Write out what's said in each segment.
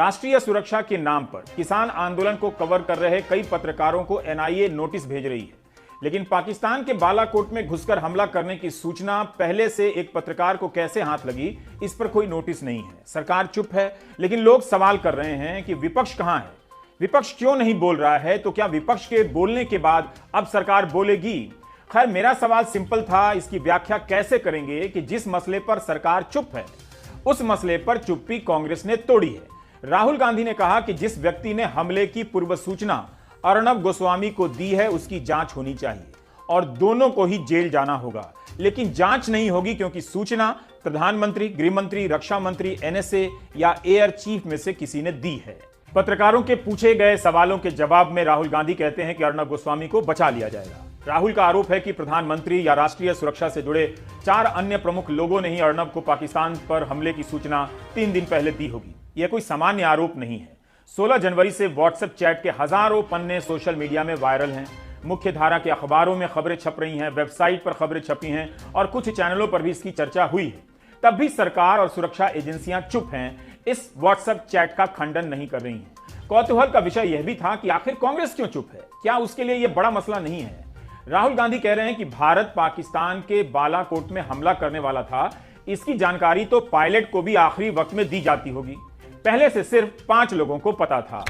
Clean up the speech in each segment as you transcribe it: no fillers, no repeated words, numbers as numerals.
राष्ट्रीय सुरक्षा के नाम पर किसान आंदोलन को कवर कर रहे कई पत्रकारों को एनआईए नोटिस भेज रही है, लेकिन पाकिस्तान के बालाकोट में घुसकर हमला करने की सूचना पहले से एक पत्रकार को कैसे हाथ लगी, इस पर कोई नोटिस नहीं है। सरकार चुप है, लेकिन लोग सवाल कर रहे हैं कि विपक्ष कहां है, विपक्ष क्यों नहीं बोल रहा है, तो क्या विपक्ष के बोलने के बाद अब सरकार बोलेगी? खैर, मेरा सवाल सिंपल था, इसकी व्याख्या कैसे करेंगे कि जिस मसले पर सरकार चुप है उस मसले पर चुप्पी कांग्रेस ने तोड़ी है। राहुल गांधी ने कहा कि जिस व्यक्ति ने हमले की पूर्व सूचना अर्नब गोस्वामी को दी है उसकी जांच होनी चाहिए और दोनों को ही जेल जाना होगा, लेकिन जांच नहीं होगी क्योंकि सूचना प्रधानमंत्री, गृह मंत्री, रक्षा मंत्री, एनएसए या एयर चीफ में से किसी ने दी है। पत्रकारों के पूछे गए सवालों के जवाब में राहुल गांधी कहते हैं कि अर्नब गोस्वामी को बचा लिया जाएगा। राहुल का आरोप है कि प्रधानमंत्री या राष्ट्रीय सुरक्षा से जुड़े 4 अन्य प्रमुख लोगों ने ही अर्नब को पाकिस्तान पर हमले की सूचना 3 दिन पहले दी होगी। यह कोई सामान्य आरोप नहीं है। 16 जनवरी से व्हाट्सएप चैट के हजारों पन्ने सोशल मीडिया में वायरल हैं। मुख्य धारा के अखबारों में खबरें छप रही हैं, वेबसाइट पर खबरें छपी हैं और कुछ चैनलों पर भी इसकी चर्चा हुई है। तब भी सरकार और सुरक्षा एजेंसियां चुप हैं, इस व्हाट्सएप चैट का खंडन नहीं कर रही हैं। कौतूहल का विषय यह भी था कि आखिर कांग्रेस क्यों चुप है? क्या उसके लिए यह बड़ा मसला नहीं है? राहुल गांधी कह रहे हैं कि भारत पाकिस्तान के बालाकोट में हमला करने वाला था, इसकी जानकारी तो पायलट को भी आखिरी वक्त में दी जाती होगी। पहले से सिर्फ 5 लोगों को पता था।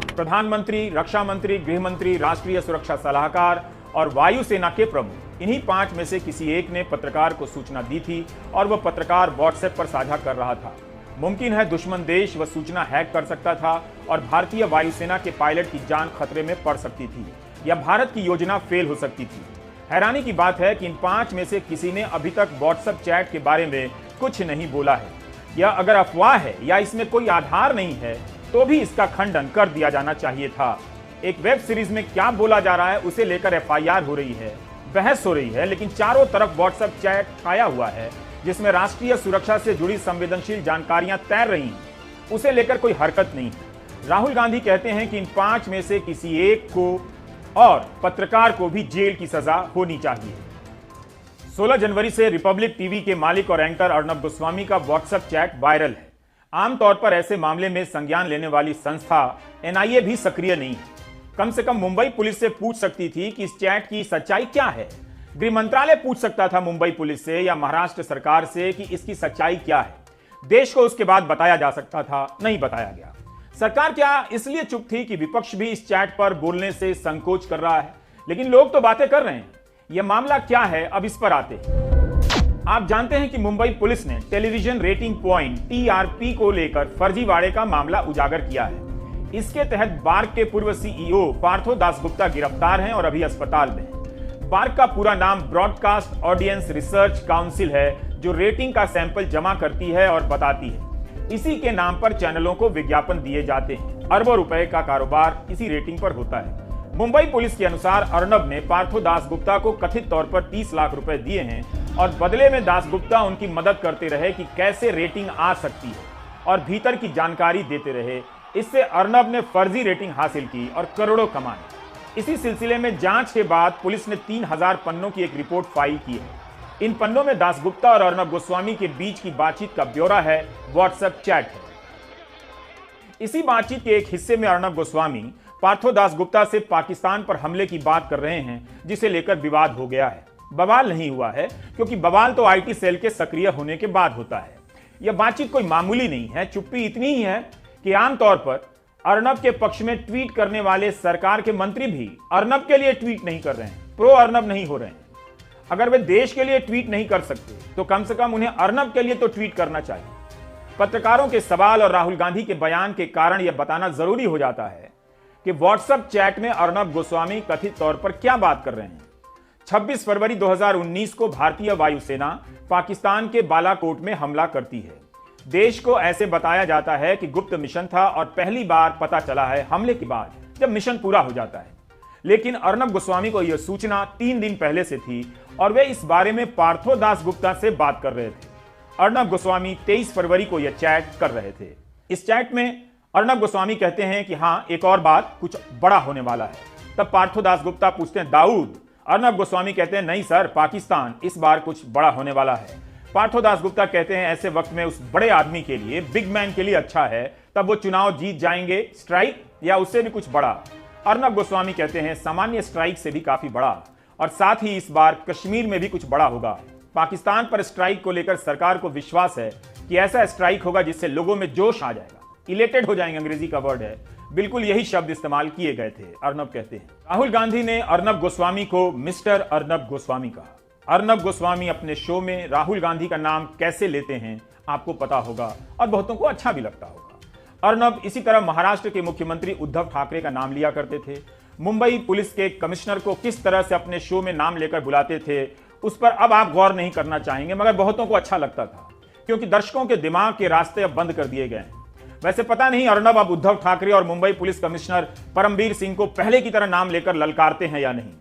प्रधानमंत्री, रक्षा मंत्री, गृह मंत्री, राष्ट्रीय सुरक्षा सलाहकार और वायुसेना के प्रमुख, इन्हीं 5 में से किसी एक ने पत्रकार को सूचना दी थी और वह पत्रकार व्हाट्सएप पर साझा कर रहा था। मुमकिन है दुश्मन देश वह सूचना हैक कर सकता था और भारतीय वायुसेना के पायलट की जान खतरे में पड़ सकती थी या भारत की योजना फेल हो सकती थी। हैरानी की बात है कि इन 5 में से किसी ने अभी तक व्हाट्सएप चैट के बारे में कुछ नहीं बोला है। यह अगर अफवाह है या इसमें कोई आधार नहीं है तो भी इसका खंडन कर दिया जाना चाहिए था। एक वेब सीरीज में क्या बोला जा रहा है उसे लेकर एफआईआर हो रही है, बहस हो रही है, लेकिन चारों तरफ व्हाट्सएप चैट छाया हुआ है जिसमें राष्ट्रीय सुरक्षा से जुड़ी संवेदनशील जानकारियां तैर रही हैं, उसे लेकर कोई हरकत नहीं है। राहुल गांधी कहते हैं कि इन 5 में से किसी एक को और पत्रकार को भी जेल की सजा होनी चाहिए। 16 जनवरी से रिपब्लिक टीवी के मालिक और एंकर अर्नब गोस्वामी का व्हाट्सएप चैट वायरल है। आमतौर पर ऐसे मामले में संज्ञान लेने वाली संस्था एनआईए भी सक्रिय नहीं है। कम से कम मुंबई पुलिस से पूछ सकती थी कि इस चैट की सच्चाई क्या है। गृह मंत्रालय पूछ सकता था मुंबई पुलिस से या महाराष्ट्र सरकार से कि इसकी सच्चाई क्या है। देश को उसके बाद बताया जा सकता था, नहीं बताया गया। सरकार क्या इसलिए चुप थी कि विपक्ष भी इस चैट पर बोलने से संकोच कर रहा है? लेकिन लोग तो बातें कर रहे हैं। यह मामला क्या है, अब इस पर आते हैं। आप जानते हैं कि मुंबई पुलिस ने टेलीविजन रेटिंग पॉइंट टीआरपी को लेकर फर्जीवाड़े का मामला उजागर किया है। इसके तहत बार्क के पूर्व सीईओ पार्थो दासगुप्ता गिरफ्तार हैं और अभी अस्पताल में हैं। बार्क का पूरा नाम ब्रॉडकास्ट ऑडियंस रिसर्च काउंसिल है, जो रेटिंग का सैंपल जमा करती है और बताती है। इसी के नाम पर चैनलों को विज्ञापन दिए जाते हैं। अरबों रुपए का कारोबार इसी रेटिंग पर होता है। मुंबई पुलिस के अनुसार अर्नब ने पार्थो दासगुप्ता को कथित तौर पर 30 लाख रुपए दिए हैं और बदले में दासगुप्ता उनकी मदद करते रहे कि कैसे रेटिंग आ सकती है और भीतर की जानकारी देते रहे। इससे अर्नब ने फर्जी रेटिंग हासिल की और करोड़ों कमाए। इसी सिलसिले में जांच के बाद पुलिस ने 3000 पन्नों की एक रिपोर्ट फाइल की है। इन पन्नों में दासगुप्ता और अर्नब गोस्वामी के बीच की बातचीत का ब्यौरा है, व्हाट्सएप चैट है। इसी बातचीत के एक हिस्से में अर्नब गोस्वामी पार्थो दासगुप्ता से पाकिस्तान पर हमले की बात कर रहे हैं, जिसे लेकर विवाद हो गया है। बवाल नहीं हुआ है क्योंकि बवाल तो आईटी सेल के सक्रिय होने के बाद होता है। यह बातचीत कोई मामूली नहीं है। चुप्पी इतनी ही है कि आमतौर पर अर्नब के पक्ष में ट्वीट करने वाले सरकार के मंत्री भी अर्नब के लिए ट्वीट नहीं कर रहे हैं, प्रो अर्नब नहीं हो रहे हैं। अगर वे देश के लिए ट्वीट नहीं कर सकते तो कम से कम उन्हें अर्नब के लिए तो ट्वीट करना चाहिए। पत्रकारों के सवाल और राहुल गांधी के बयान के कारण यह बताना जरूरी हो जाता है कि व्हाट्सएप चैट में अर्नब गोस्वामी कथित तौर पर क्या बात कर रहे हैं। 26 फरवरी 2019 को भारतीय वायुसेना पाकिस्तान के बालाकोट में हमला करती है। देश को ऐसे बताया जाता है कि गुप्त मिशन था और पहली बार पता चला है हमले के बाद, जब मिशन पूरा हो जाता है। लेकिन अर्नब गोस्वामी को यह सूचना 3 दिन पहले से थी और वे इस बारे में पार्थो दासगुप्ता से बात कर रहे थे। अर्नब गोस्वामी 23 फरवरी को यह चैट कर रहे थे। इस चैट में अर्नब गोस्वामी कहते हैं कि हाँ, एक और बात, कुछ बड़ा होने वाला है। तब पार्थो दासगुप्ता पूछते हैं, दाऊद? अर्नब गोस्वामी कहते हैं, नहीं सर, पाकिस्तान, इस बार कुछ बड़ा होने वाला है। पार्थो दासगुप्ता कहते हैं ऐसे वक्त में उस बड़े आदमी के लिए, बिग मैन के लिए अच्छा है, तब वो चुनाव जीत जाएंगे, स्ट्राइक या उससे भी कुछ बड़ा। अर्नब गोस्वामी कहते हैं सामान्य स्ट्राइक से भी काफी बड़ा, और साथ ही इस बार कश्मीर में भी कुछ बड़ा होगा। पाकिस्तान पर स्ट्राइक को लेकर सरकार को विश्वास है कि ऐसा स्ट्राइक होगा जिससे लोगों में जोश आ जाएगा, इलेटेड हो जाएंगे, अंग्रेजी का वर्ड है, बिल्कुल यही शब्द इस्तेमाल किए गए थे। अर्नब कहते हैं राहुल गांधी ने अर्नब गोस्वामी को मिस्टर अर्नब गोस्वामी कहा। अर्नब गोस्वामी अपने शो में राहुल गांधी का नाम कैसे लेते हैं आपको पता होगा, और बहुतों को अच्छा भी लगता होगा। अर्नब इसी तरह महाराष्ट्र के मुख्यमंत्री उद्धव ठाकरे का नाम लिया करते थे। मुंबई पुलिस के कमिश्नर को किस तरह से अपने शो में नाम लेकर बुलाते थे उस पर अब आप गौर नहीं करना चाहेंगे, मगर बहुतों को अच्छा लगता था, क्योंकि दर्शकों के दिमाग के रास्ते अब बंद कर दिए गए हैं। वैसे पता नहीं अर्नब अब उद्धव ठाकरे और मुंबई पुलिस कमिश्नर परमबीर सिंह को पहले की तरह नाम लेकर ललकारते हैं या नहीं।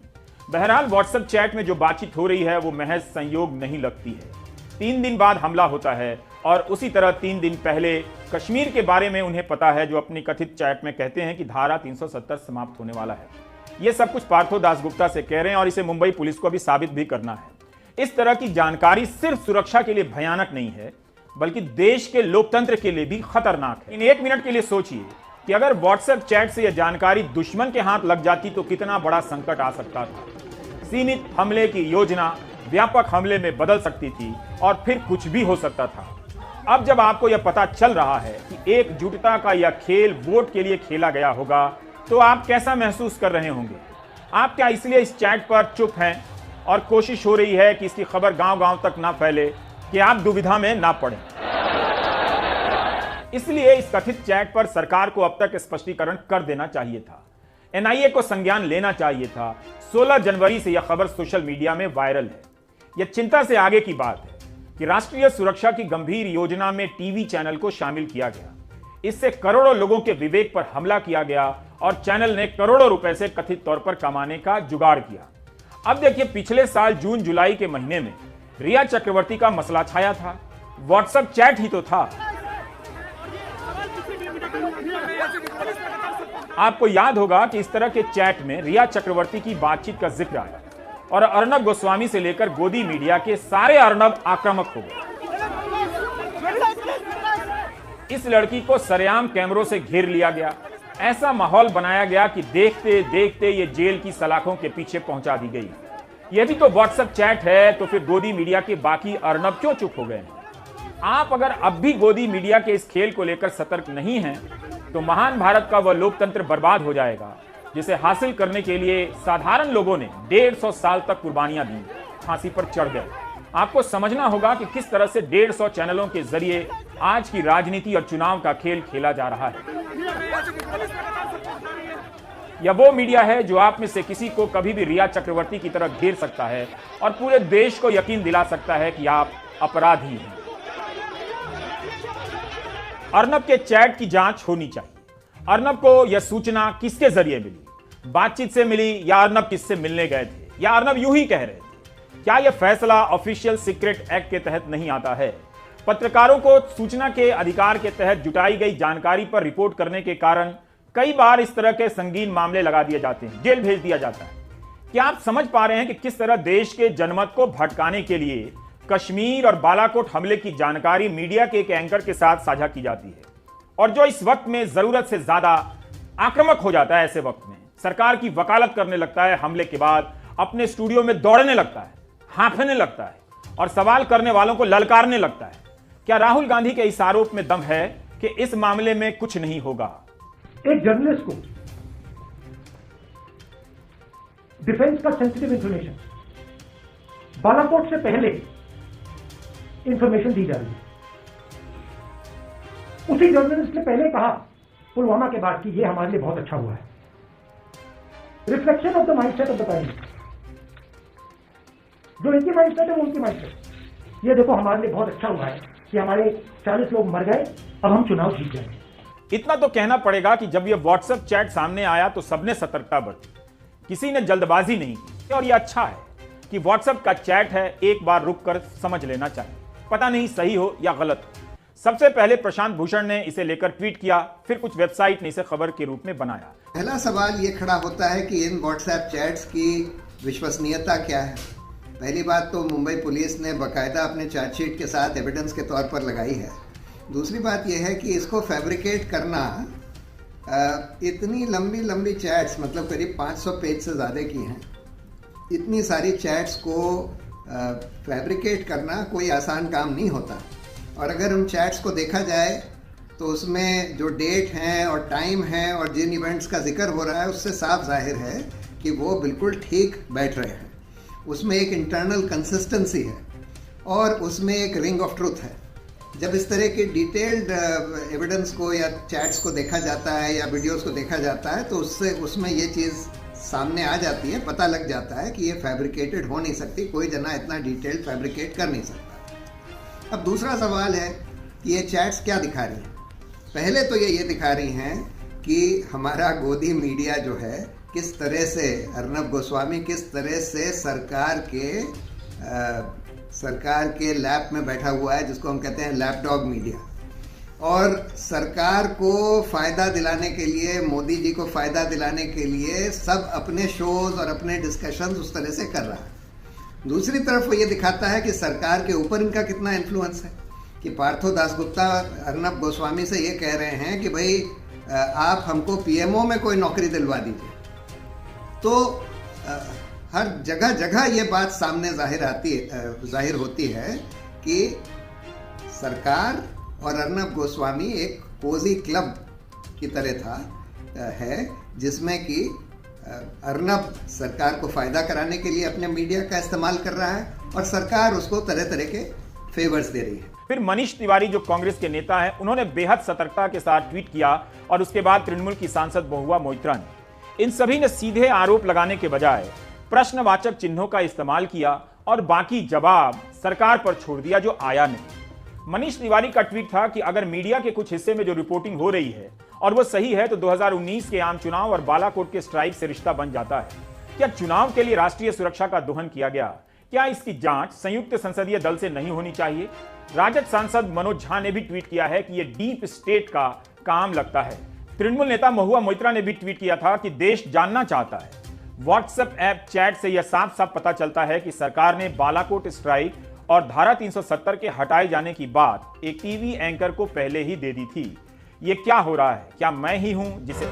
बहरहाल व्हाट्सएप चैट में जो बातचीत हो रही है वो महज संयोग नहीं लगती है। 3 दिन बाद हमला होता है और उसी तरह 3 दिन पहले कश्मीर के बारे में उन्हें पता है, जो अपनी कथित चैट में कहते हैं कि धारा 370 समाप्त होने वाला है। ये सब कुछ पार्थो दासगुप्ता से कह रहे हैं और इसे मुंबई पुलिस को भी साबित भी करना है। इस तरह की जानकारी सिर्फ सुरक्षा के लिए भयानक नहीं है, बल्कि देश के लोकतंत्र के लिए भी खतरनाक है। इन 1 मिनट के लिए सोचिए कि अगर व्हाट्सएप चैट से यह जानकारी दुश्मन के हाथ लग जाती तो कितना बड़ा संकट आ सकता था। सीमित हमले की योजना व्यापक हमले में बदल सकती थी और फिर कुछ भी हो सकता था। अब जब आपको यह पता चल रहा है कि एकजुटता का यह खेल वोट के लिए खेला गया होगा, तो आप कैसा महसूस कर रहे होंगे? आप क्या इसलिए इस चैट पर चुप हैं और कोशिश हो रही है कि इसकी खबर गांव-गांव तक ना फैले, कि आप दुविधा में ना पड़ें? इसलिए इस कथित चैट पर सरकार को अब तक स्पष्टीकरण कर देना चाहिए था। एनआईए को संज्ञान लेना चाहिए था। 16 जनवरी से यह खबर सोशल मीडिया में वायरल है। यह चिंता से आगे की बात है कि राष्ट्रीय सुरक्षा की गंभीर योजना में टीवी चैनल को शामिल किया गया। इससे करोड़ों लोगों के विवेक पर हमला किया गया और चैनल ने करोड़ों रुपए से कथित तौर पर कमाने का जुगाड़ किया। अब देखिए, पिछले साल जून जुलाई के महीने में रिया चक्रवर्ती का मसला छाया था। व्हाट्सएप चैट ही तो था। आपको याद होगा कि इस तरह के चैट में रिया चक्रवर्ती की बातचीत का जिक्र आया और अर्नब गोस्वामी से लेकर गोदी मीडिया के सारे अर्नब आक्रामक हो गए। इस लड़की को सरेआम कैमरों से घेर लिया गया। ऐसा माहौल बनाया गया कि देखते देखते ये जेल की सलाखों के पीछे पहुंचा दी गई। यह भी तो व्हाट्सएप चैट है, तो फिर गोदी मीडिया के बाकी अर्नब क्यों चुप हो गए? आप अगर अब भी गोदी मीडिया के इस खेल को लेकर सतर्क नहीं हैं, तो महान भारत का वह लोकतंत्र बर्बाद हो जाएगा जिसे हासिल करने के लिए साधारण लोगों ने 150 साल तक कुर्बानियां दी, फांसी पर चढ़ गए। आपको समझना होगा कि किस तरह से 150 चैनलों के जरिए आज की राजनीति और चुनाव का खेल खेला जा रहा है। यह वो मीडिया है जो आप में से किसी को कभी भी रिया चक्रवर्ती की तरह घेर सकता है और पूरे देश को यकीन दिला सकता है कि आप अपराधी हैं। अर्नब के चैट की जांच होनी चाहिए। अर्नब को यह सूचना किसके जरिए मिली? बातचीत से मिली या अर्नब किससे मिलने गए थे, या अर्नब यूं ही कह रहे थे? क्या यह फैसला ऑफिशियल सीक्रेट एक्ट के तहत नहीं आता है? पत्रकारों को सूचना के अधिकार के तहत जुटाई गई जानकारी पर रिपोर्ट करने के कारण कई बार इस तरह के संगीन मामले लगा दिए जाते हैं, जेल भेज दिया जाता है। क्या आप समझ पा रहे हैं कि किस तरह देश के जनमत को भटकाने के लिए कश्मीर और बालाकोट हमले की जानकारी मीडिया के एक एंकर के साथ साझा की जाती है, और जो इस वक्त में जरूरत से ज्यादा आक्रामक हो जाता है, ऐसे वक्त में सरकार की वकालत करने लगता है, हमले के बाद अपने स्टूडियो में दौड़ने लगता है, हाँफने लगता है और सवाल करने वालों को ललकारने लगता है। क्या राहुल गांधी के इस आरोप में दम है कि इस मामले में कुछ नहीं होगा? एक जर्नलिस्ट को डिफेंस का सेंसिटिव इंफॉर्मेशन बालाकोट से पहले इंफॉर्मेशन दी जा रही है। उसी जर्नलिस्ट ने पहले कहा पुलवामा के बाद कि ये हमारे लिए बहुत अच्छा हुआ है। Reflection of the mindset of the prime minister, जो इनकी माइंडसेट है वो उनकी माइंडसेट। ये देखो हमारे लिए बहुत अच्छा हुआ है कि हमारे 40 लोग मर गए, अब हम चुनाव जीत जाएंगे। इतना तो कहना पड़ेगा कि जब यह व्हाट्सएप चैट सामने आया तो सबने सतर्कता बरती, किसी ने जल्दबाजी नहीं की। और यह अच्छा है कि व्हाट्सएप का चैट है, एक बार रुककर समझ लेना चाहिए, पता नहीं सही हो या गलत हो। सबसे पहले प्रशांत भूषण ने इसे लेकर ट्वीट किया, फिर कुछ वेबसाइट ने इसे खबर के रूप में बनाया। पहला सवाल ये खड़ा होता है कि इन व्हाट्सएप चैट्स की विश्वसनीयता क्या है, पहली बात तो मुंबई पुलिस ने बाकायदा अपने चार्जशीट के साथ एविडेंस के तौर पर लगाई है। दूसरी बात यह है कि इसको फैब्रिकेट करना, इतनी लंबी लंबी चैट्स, मतलब करीब 500 पेज से ज़्यादा की हैं, इतनी सारी चैट्स को फैब्रिकेट करना कोई आसान काम नहीं होता। और अगर उन चैट्स को देखा जाए तो उसमें जो डेट हैं और टाइम है और जिन इवेंट्स का जिक्र हो रहा है उससे साफ जाहिर है कि वो बिल्कुल ठीक बैठ रहे हैं। उसमें एक इंटरनल कंसिस्टेंसी है और उसमें एक रिंग ऑफ ट्रूथ है। जब इस तरह के डिटेल्ड एविडेंस को या चैट्स को देखा जाता है या वीडियोस को देखा जाता है तो उसमें ये चीज़ सामने आ जाती है, पता लग जाता है कि ये फैब्रिकेटेड हो नहीं सकती, कोई जना इतना डिटेल्ड फैब्रिकेट कर नहीं सकता। अब दूसरा सवाल है कि ये चैट्स क्या दिखा रही हैं। पहले तो ये दिखा रही हैं कि हमारा गोदी मीडिया जो है किस तरह से, अर्नब गोस्वामी किस तरह से सरकार के लैप में बैठा हुआ है, जिसको हम कहते हैं लैपडॉग मीडिया, और सरकार को फ़ायदा दिलाने के लिए, मोदी जी को फ़ायदा दिलाने के लिए सब अपने शोज़ और अपने डिस्कशंस उस तरह से कर रहा है। दूसरी तरफ वो ये दिखाता है कि सरकार के ऊपर इनका कितना इन्फ्लुएंस है, कि पार्थो दासगुप्ता अर्नब गोस्वामी से ये कह रहे हैं कि भाई आप हमको पीएमओ में कोई नौकरी दिलवा दीजिए। तो हर जगह जगह ये बात सामने जाहिर होती है कि सरकार और अर्नब गोस्वामी एक कोजी क्लब की तरह है, जिसमें कि अर्नब सरकार को फ़ायदा कराने के लिए अपने मीडिया का इस्तेमाल कर रहा है और सरकार उसको तरह तरह के फेवर्स दे रही है। फिर मनीष तिवारी जो कांग्रेस के नेता हैं, उन्होंने बेहद सतर्कता के साथ ट्वीट किया और उसके बाद तृणमूल की सांसद महुआ मोइत्रा ने। इन सभी ने सीधे आरोप लगाने के बजाय प्रश्नवाचक चिन्हों का इस्तेमाल किया और बाकी जवाब सरकार पर छोड़ दिया, जो आया नहीं। मनीष तिवारी का ट्वीट था कि अगर मीडिया के कुछ हिस्से में जो रिपोर्टिंग हो रही है और वो सही है तो 2019 के आम चुनाव और बालाकोट के स्ट्राइक से रिश्ता बन जाता है। क्या चुनाव के लिए राष्ट्रीय सुरक्षा का दोहन किया गया? क्या इसकी जांच संयुक्त संसदीय दल से नहीं होनी चाहिए? राजद सांसद मनोज झा ने भी ट्वीट किया है कि यह डीप स्टेट का काम लगता है। तृणमूल नेता महुआ मोइत्रा ने भी ट्वीट किया था कि देश जानना चाहता है। व्हाट्सएप ऐप चैट से यह साफ साफ पता चलता है कि सरकार ने बालाकोट स्ट्राइक और धारा 370 के हटाए जाने की बात एक टीवी एंकर को पहले ही दे दी थी। ये क्या हो रहा है? क्या मैं ही हूं जिसे